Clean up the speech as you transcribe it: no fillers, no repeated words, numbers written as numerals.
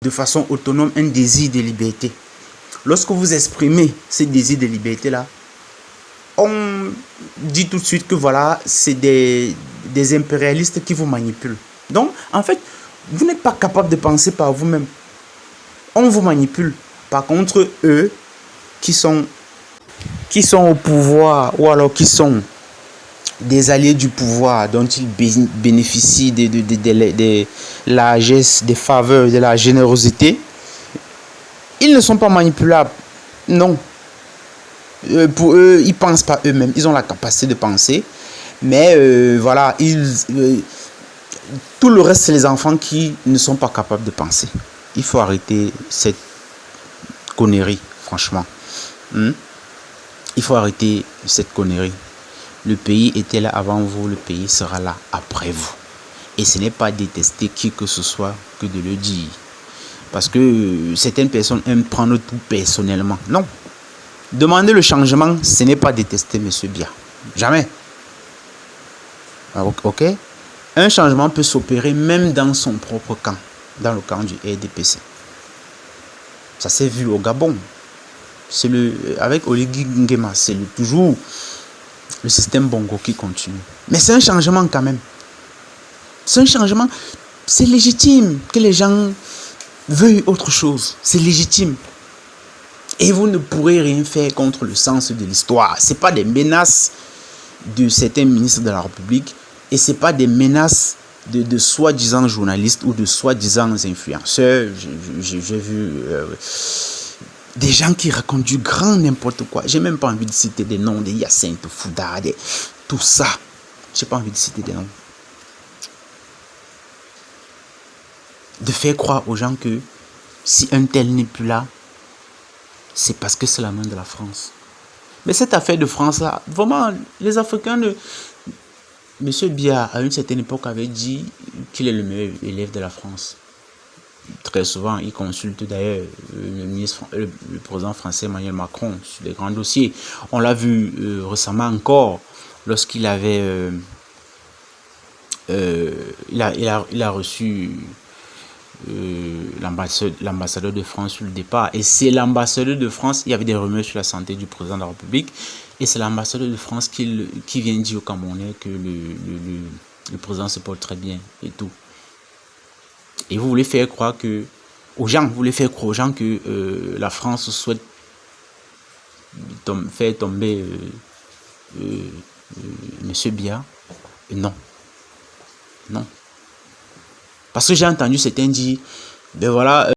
de façon autonome un désir de liberté. Lorsque vous exprimez ce désir de liberté-là, on dit tout de suite que voilà, c'est des impérialistes qui vous manipulent. Donc, en fait, vous n'êtes pas capable de penser par vous-même. On vous manipule. Par contre, eux, qui sont au pouvoir, ou alors qui sont des alliés du pouvoir, dont ils bénéficient de largesses, des faveurs, de la générosité, ils ne sont pas manipulables. Non. Pour eux, ils ne pensent pas eux-mêmes. Ils ont la capacité de penser. Mais voilà, tout le reste, c'est les enfants qui ne sont pas capables de penser. Il faut arrêter cette connerie, franchement. Il faut arrêter cette connerie. Le pays était là avant vous, le pays sera là après vous. Et ce n'est pas détester qui que ce soit que de le dire. Parce que certaines personnes aiment prendre tout personnellement. Non. Demander le changement, ce n'est pas détester M. Biya. Jamais. Ok? Un changement peut s'opérer même dans son propre camp. Dans le camp du RDPC. Ça s'est vu au Gabon. Avec Oligui Nguema, c'est toujours le système Bongo qui continue. Mais c'est un changement quand même. C'est un changement. C'est légitime que les gens veuillent autre chose. C'est légitime. Et vous ne pourrez rien faire contre le sens de l'histoire. Ce n'est pas des menaces de certains ministres de la République. Et ce n'est pas des menaces de soi-disant journalistes ou de soi-disant influenceurs. J'ai vu des gens qui racontent du grand n'importe quoi. J'ai même pas envie de citer des noms, des Hyacinthe Fouda, tout ça. J'ai pas envie de citer des noms. De faire croire aux gens que si un tel n'est plus là, c'est parce que c'est la main de la France. Mais cette affaire de France-là, vraiment, les Africains ne... Monsieur Biya, à une certaine époque, avait dit qu'il est le meilleur élève de la France. Très souvent, il consulte d'ailleurs le président français Emmanuel Macron sur des grands dossiers. On l'a vu récemment encore, lorsqu'il avait... il a reçu l'ambassadeur de France sur le départ. Et c'est l'ambassadeur de France, il y avait des rumeurs sur la santé du président de la République, et c'est l'ambassadeur de France qui vient dire aux Camerounais que le président se porte très bien et tout. Et vous voulez faire croire aux gens que la France souhaite faire tomber Monsieur Biya. Non. Non. Parce que j'ai entendu certains dire, ben voilà...